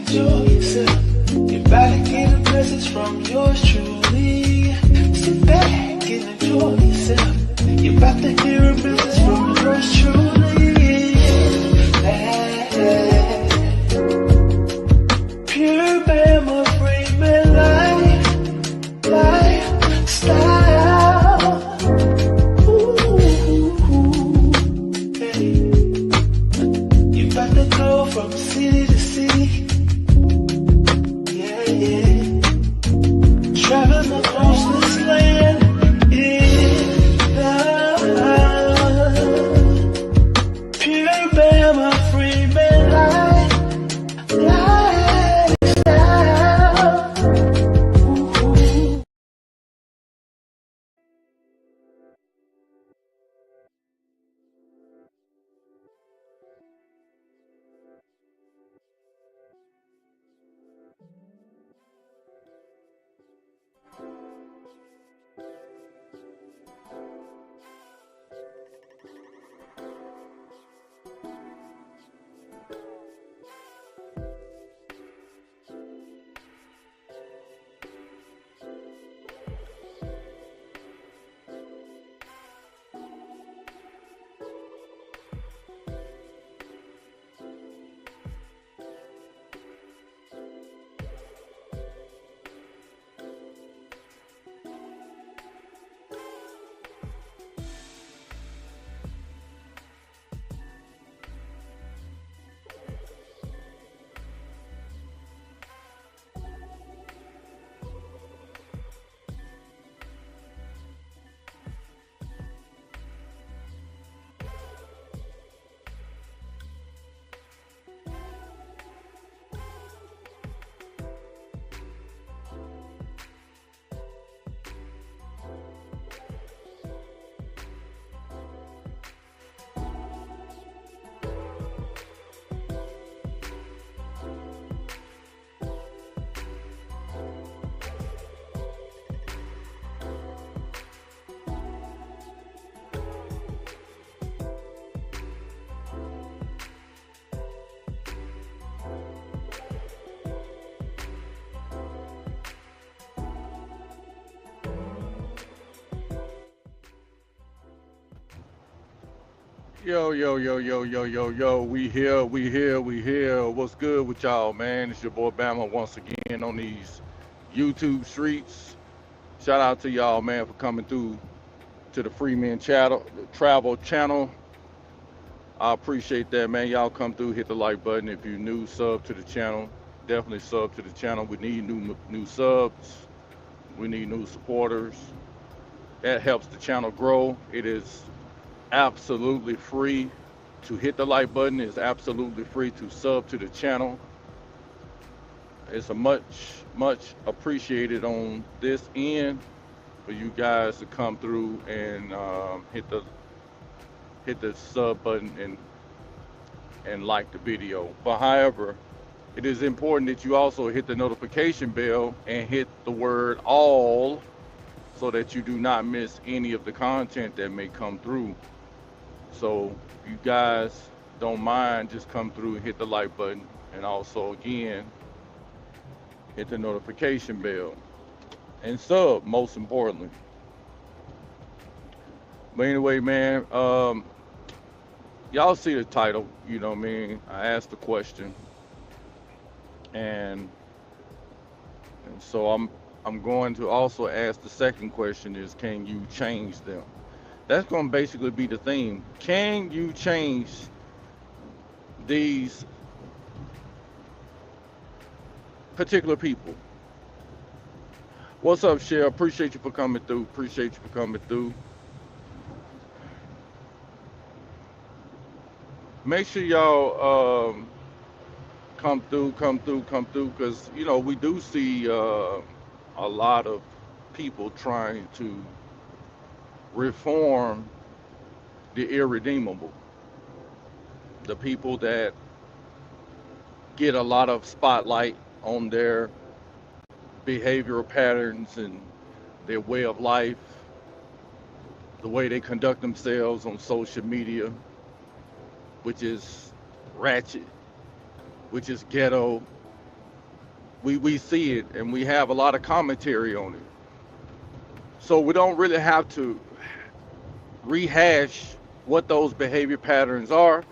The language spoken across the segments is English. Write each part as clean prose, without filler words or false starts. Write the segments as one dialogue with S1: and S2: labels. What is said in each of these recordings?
S1: enjoy yourself. You're about to get a message from yours truly. Sit back and enjoy yourself. You're about to hear a message from yours truly. Pure Bama Freeman lifestyle. Ooh, hey. You about to go from city to city. Yeah, yeah. Traveling across this land in love. Pure Bama Freeman lifestyle. Ooh.
S2: Yo, yo, yo, yo, yo, yo, yo. We here, we here, we here. What's good with y'all, man? It's your boy Bama once again on these YouTube streets. Shout out to y'all, man, for coming through to the Freeman channel, Travel channel. I appreciate that, man. Y'all come through, hit the like button. If you're new, sub to the channel. Definitely sub to the channel. We need new subs. We need new supporters. That helps the channel grow. It is absolutely free to hit the like button. It's absolutely free to sub to the channel. It's a much appreciated on this end for you guys to come through and hit the sub button and like the video. But however, it is important that you also hit the notification bell and hit the word all so that you do not miss any of the content that may come through. So if you guys don't mind, just come through and hit the like button, and also again hit the notification bell and sub, most importantly. But anyway, man, y'all see the title, you know what I mean? I asked the question, and so I'm going to also ask the second question is, can you change them? That's going to basically be the theme. Can you change these particular people? What's up, Cher? Appreciate you for coming through. Appreciate you for coming through. Make sure y'all come through, because we do see a lot of people trying to reform the irredeemable, the people that get a lot of spotlight on their behavioral patterns and their way of life, the way they conduct themselves on social media, which is ratchet, which is ghetto, We see it and we have a lot of commentary on it. So we don't really have to rehash what those behavior patterns are.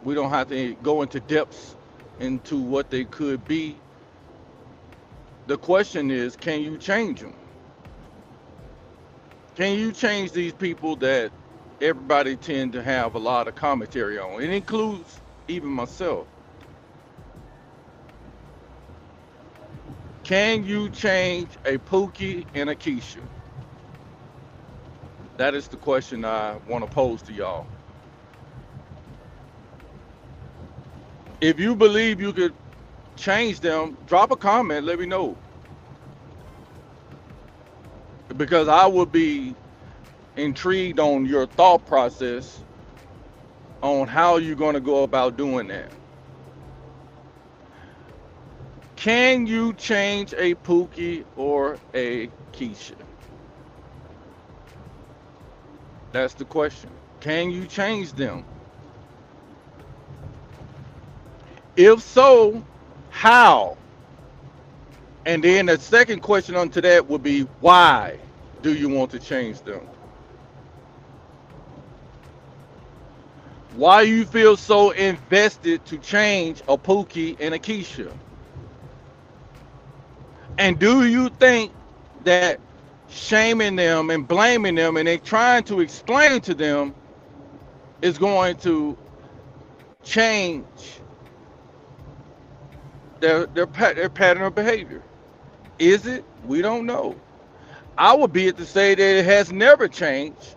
S2: We don't have to go into depths into what they could be. The question is, can you change them? Can you change these people that everybody tend to have a lot of commentary on? It includes even myself. Can you change a Pookie and a Kesha? That is the question I want to pose to y'all. If you believe you could change them, drop a comment, let me know. Because I would be intrigued on your thought process on how you're going to go about doing that. Can you change a Pookie or a Kesha? That's the question. Can you change them? If so, how? And then the second question onto that would be, why do you want to change them? Why you feel so invested to change a Pookie and a Kesha? And do you think that shaming them and blaming them and they trying to explain to them is going to change their pattern of behavior? Is it? We don't know. I would be it to say that it has never changed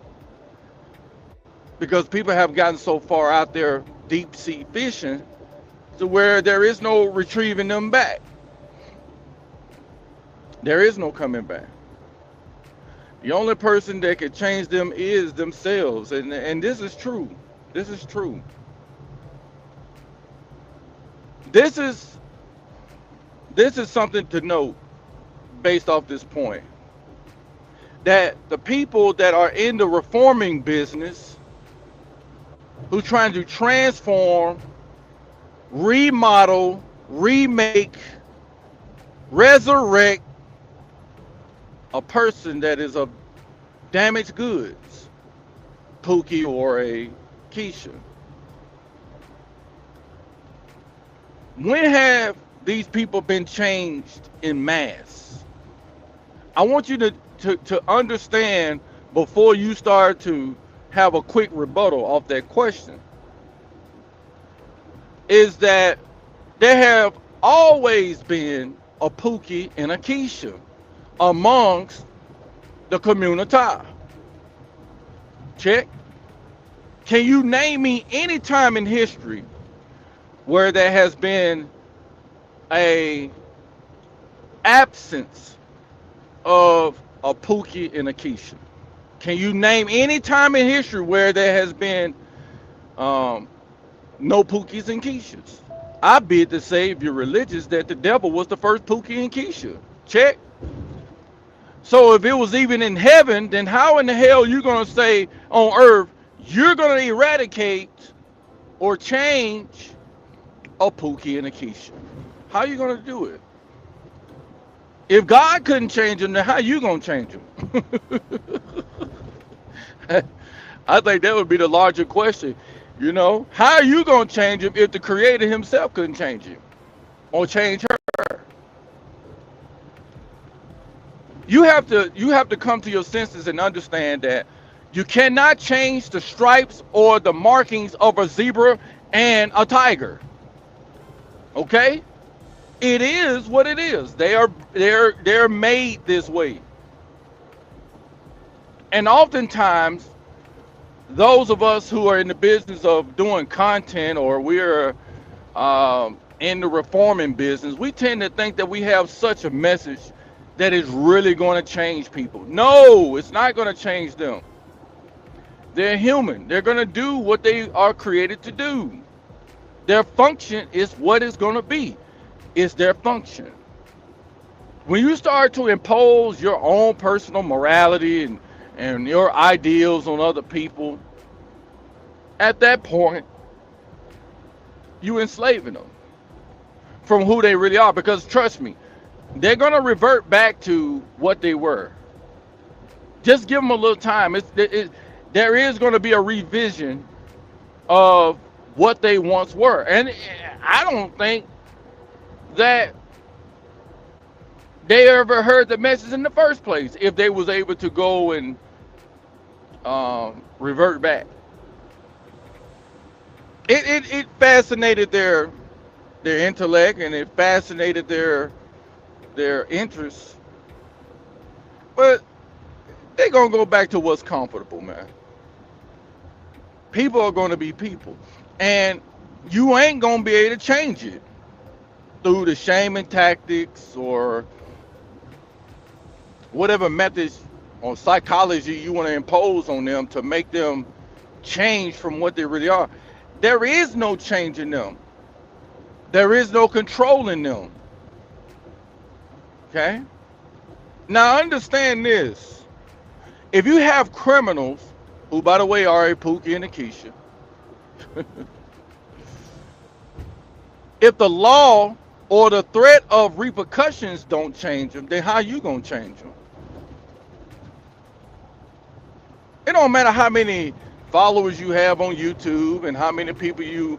S2: because people have gotten so far out there deep sea fishing to where there is no retrieving them back. There is no coming back. The only person that can change them is themselves, and this is true. This is true. This is this is something to note based off this point that the people that are in the reforming business who trying to transform, remodel, remake, resurrect a person that is of damaged goods, Pookie or a Kesha. When have these people been changed in mass? I want you to understand before you start to have a quick rebuttal off that question, is that there have always been a Pookie and a Kesha amongst the community. Check. Can you name me any time in history where there has been a absence of a Pookie and a Kesha? Can you name any time in history where there has been no Pookies and Keshas? I bid to say, if you're religious, that the devil was the first Pookie and Kesha. Check. So if it was even in heaven, then how in the hell are you going to say on earth you're going to eradicate or change a Pookie and a Kesha? How are you going to do it? If God couldn't change them, then how are you going to change them? I think that would be the larger question. You know, how are you going to change him if the Creator himself couldn't change him or change her? You have to come to your senses and understand that you cannot change the stripes or the markings of a zebra and a tiger. Okay? It is what it is. They're made this way. And oftentimes, those of us who are in the business of doing content, or we're in the reforming business, we tend to think that we have such a message that is really going to change people. No, it's not going to change them. They're human. They're going to do what they are created to do. Their function is what it's going to be. It's their function. When you start to impose your own personal morality and your ideals on other people, at that point, you enslaving them. from who they really are. Because trust me, they're gonna revert back to what they were. Just give them a little time. There is going to be a revision of what they once were, and I don't think that they ever heard the message in the first place. If they was able to go and revert back, it fascinated their intellect, and it fascinated their interests. But they're gonna go back to what's comfortable, man. People are gonna be people, and you ain't gonna be able to change it through the shaming tactics or whatever methods or psychology you want to impose on them to make them change from what they really are. There is no change in them. There is no controlling them. Okay? Now understand this. If you have criminals, who by the way are a Pookie and a Kesha, if the law or the threat of repercussions don't change them, then how you gonna change them? It don't matter how many followers you have on YouTube and how many people you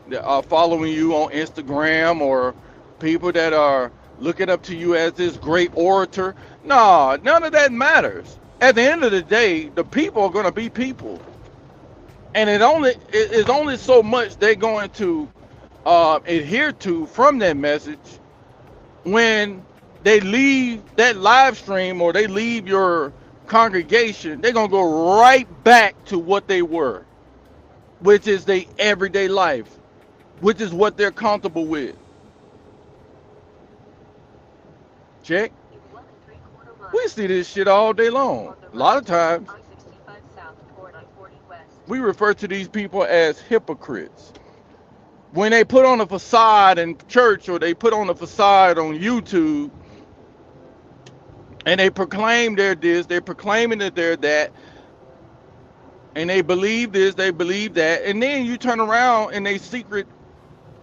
S2: that are following you on Instagram, or people that are looking up to you as this great orator. No, none of that matters. At the end of the day, the people are going to be people, and it's only so much they're going to adhere to from that message when they leave that live stream or they leave your congregation. They're going to go right back to what they were, which is their everyday life, which is what they're comfortable with. Check. We see this shit all day long. A lot of times we refer to these people as hypocrites. When they put on a facade in church or they put on a facade on YouTube and they proclaim they're this, they're proclaiming that they're that, and they believe this, they believe that, and then you turn around in their secret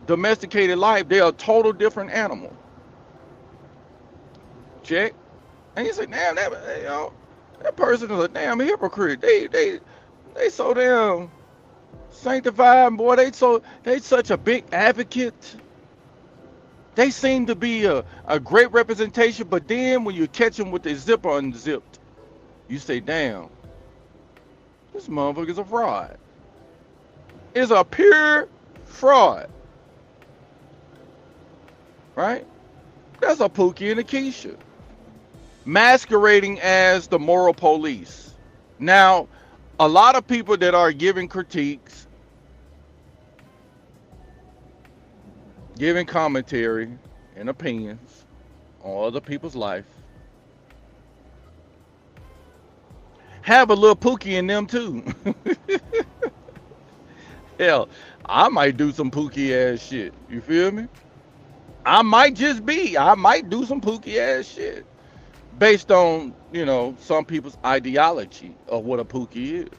S2: domesticated life, they're a total different animal. Check. And you say, damn, that person is a damn hypocrite. They so damn sanctified, boy. They such a big advocate. They seem to be a great representation, but then when you catch them with their zipper unzipped, you say, damn, this motherfucker's a fraud. It's a pure fraud. Right? That's a Pookie and a Kesha, masquerading as the moral police. Now, a lot of people that are giving critiques, giving commentary and opinions on other people's life, have a little Pookie in them too. Hell, I might do some Pookie ass shit. You feel me? I might do some Pookie ass shit based on, some people's ideology of what a Pookie is.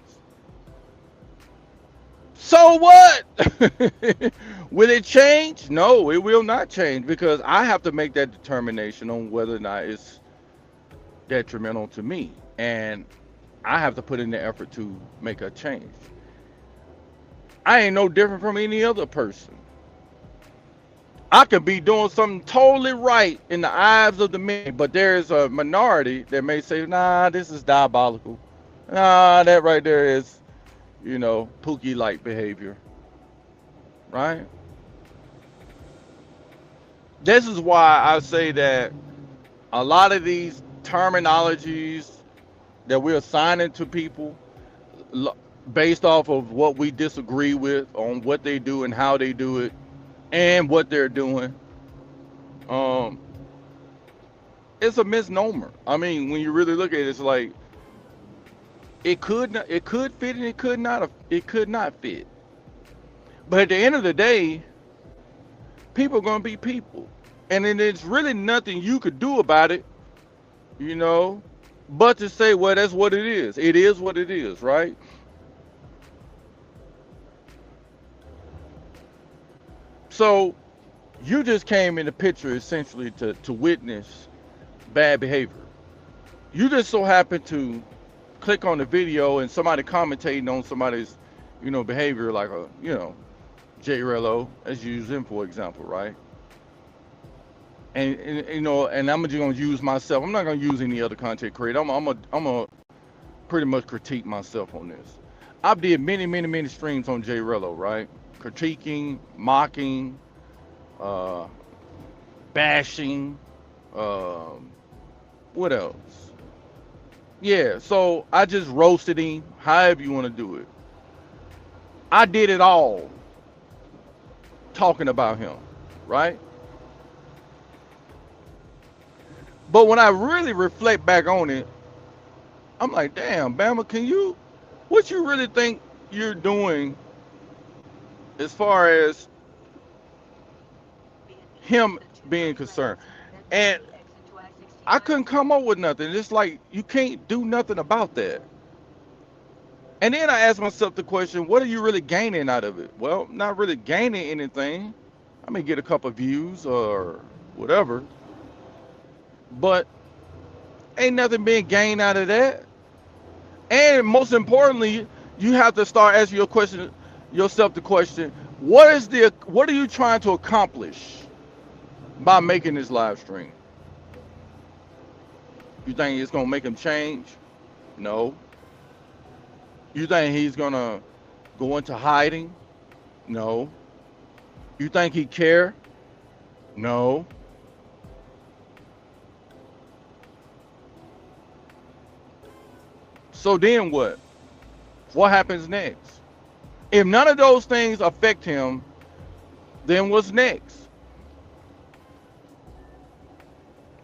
S2: So what? Will it change? No, it will not change, because I have to make that determination on whether or not it's detrimental to me. And I have to put in the effort to make a change. I ain't no different from any other person. I could be doing something totally right in the eyes of the many, but there's a minority that may say, nah, this is diabolical. Nah, that right there is, Pookie-like behavior. Right? This is why I say that a lot of these terminologies that we're assigning to people based off of what we disagree with on what they do and how they do it and what they're doing, it's a misnomer. I mean, when you really look at it, it's like it could fit and it could not fit. But at the end of the day, people are gonna be people, and then there's really nothing you could do about it, but to say, well, that's what it is. It is what it is, right? So You just came in the picture essentially to witness bad behavior. You just so happen to click on the video and somebody commentating on somebody's, behavior, like J Rello, as you use him for example, right? And I'm just gonna use myself. I'm not gonna use any other content creator. I'm a pretty much critique myself on this. I've did many, many, many streams on J Rello, right? Critiquing, mocking, uh, bashing, um, what else? Yeah, so I just roasted him, however you want to do it. I did it all talking about him, right? But when I really reflect back on it, I'm like, damn, Bama, what you really think you're doing as far as him being concerned? And I couldn't come up with nothing. It's like, you can't do nothing about that. And then I asked myself the question, what are you really gaining out of it? Well, not really gaining anything. I may get a couple views or whatever, but ain't nothing being gained out of that. And most importantly, you have to start asking yourself the question, what are you trying to accomplish by making this live stream? You think it's gonna make him change? No. You think he's gonna go into hiding? No. You think he care? No. So then what? What happens next? If none of those things affect him, then what's next?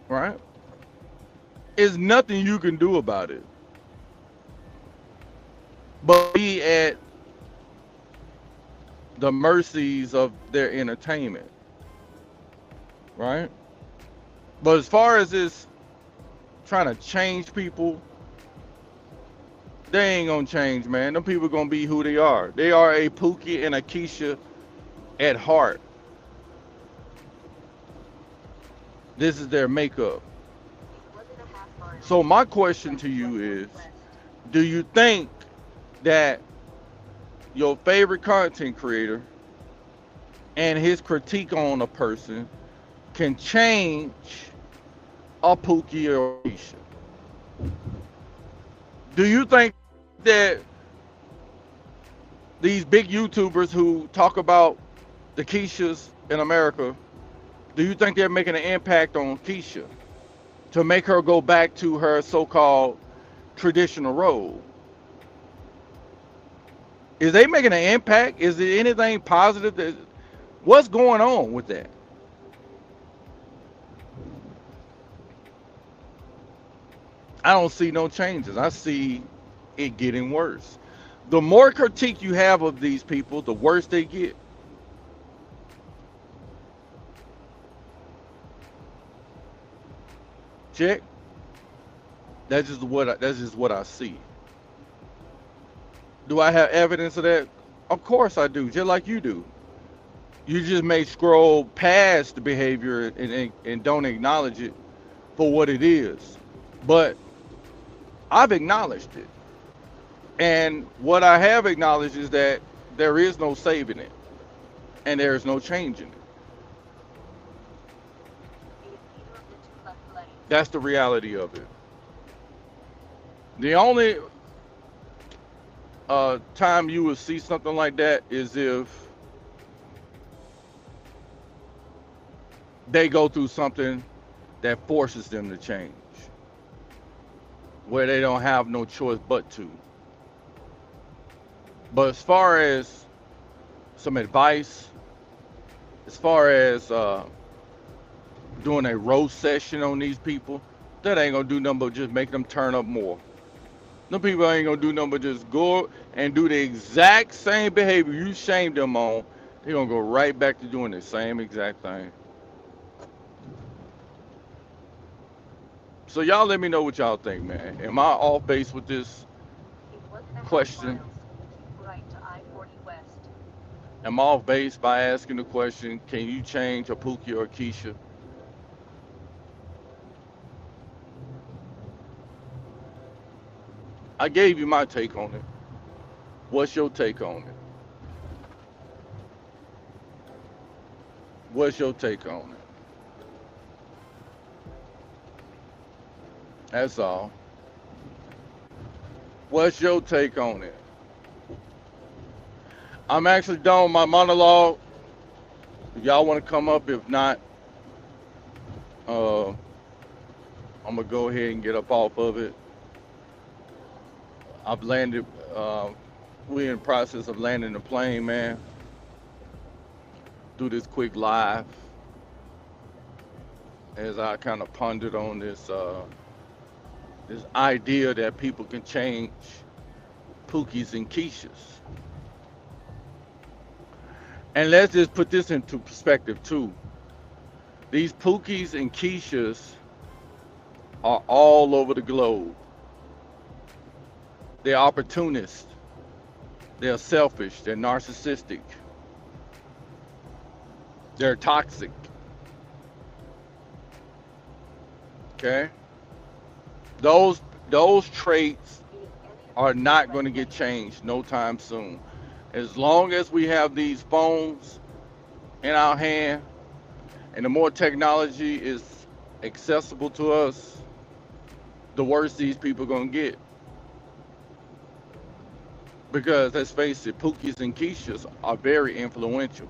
S2: Right? There's nothing you can do about it but be at the mercies of their entertainment, right? But as far as this trying to change people, they ain't gonna change, man. Them people gonna be who they are. They are a Pookie and a Kesha at heart. This is their makeup. So my question to you is, do you think that your favorite content creator and his critique on a person can change a Pookie or Kesha? Do you think that these big YouTubers who talk about the Keshas in America, do you think they're making an impact on Kesha to make her go back to her so-called traditional role? Is they making an impact? Is there anything positive? What's going on with that? I don't see no changes. I see it getting worse. The more critique you have of these people, the worse they get. Check. That's just what I see. Do I have evidence of that? Of course I do, just like you do. You just may scroll past the behavior and don't acknowledge it for what it is. But I've acknowledged it. And what I have acknowledged is that there is no saving it and there is no changing it. That's the reality of it. The only time you will see something like that is if they go through something that forces them to change, where they don't have no choice but to. But as far as some advice, as far as doing a roast session on these people, that ain't gonna do nothing but just make them turn up more. Them people ain't gonna do nothing but just go and do the exact same behavior you shamed them on. They're gonna go right back to doing the same exact thing. So y'all let me know what y'all think, man. Am I off base with this question? I'm off base by asking the question, can you change a Pookie or a Kesha? I gave you my take on it. What's your take on it? What's your take on it? That's all. What's your take on it? I'm actually done with my monologue. If y'all want to come up, if not, I'm gonna go ahead and get up off of it. I've landed. We're in the process of landing the plane, man. Do this quick live as I kind of pondered on this idea that people can change Pookies and Keishas. And let's just put this into perspective too. These Pookies and Keishas are all over the globe. They're opportunists. They're selfish. They're narcissistic. They're toxic. Okay? Those traits are not going to get changed no time soon. As long as we have these phones in our hand and the more technology is accessible to us, the worse these people are going to get. Because let's face it, Pookies and Keishas are very influential,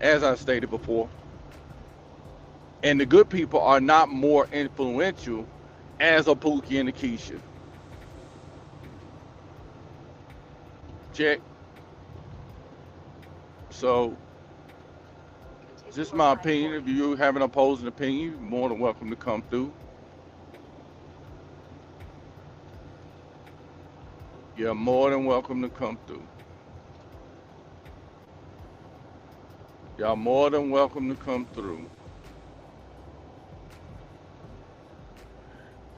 S2: as I stated before. And the good people are not more influential as a Pookie and a Keisha. Check. So, just my opinion. If you have an opposing opinion, you're more than welcome to come through. You're more than welcome to come through. Y'all more than welcome to come through.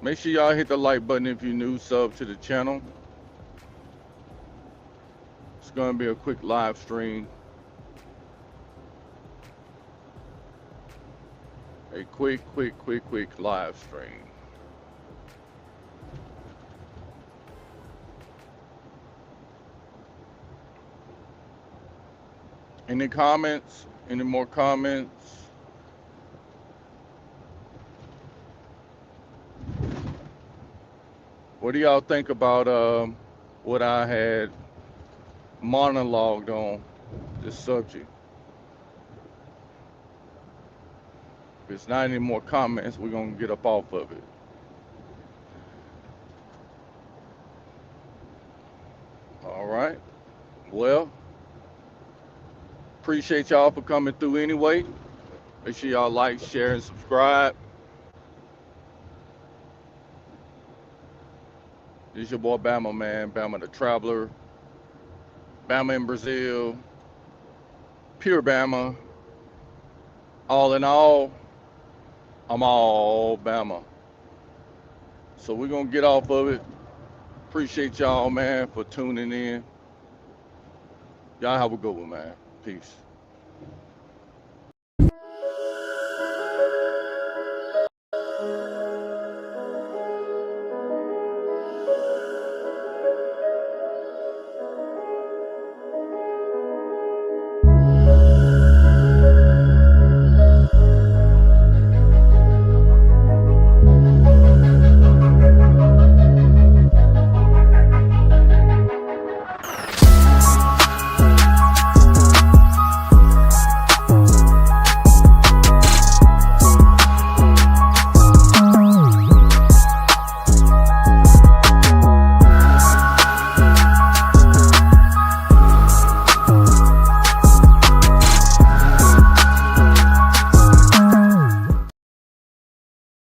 S2: Make sure y'all hit the like button if you're new, sub to the channel. It's gonna be a quick live stream. A quick live stream. Any comments? Any more comments? What do y'all think about what I had monologued on this subject? If there's not any more comments, we're gonna get up off of it. All right. Well, appreciate y'all for coming through anyway. Make sure y'all like, share, and subscribe. This is your boy Bama, man. Bama the Traveler. Bama in Brazil. Pure Bama. All in all, I'm all Bama. So we're going to get off of it. Appreciate y'all, man, for tuning in. Y'all have a good one, man. Peace.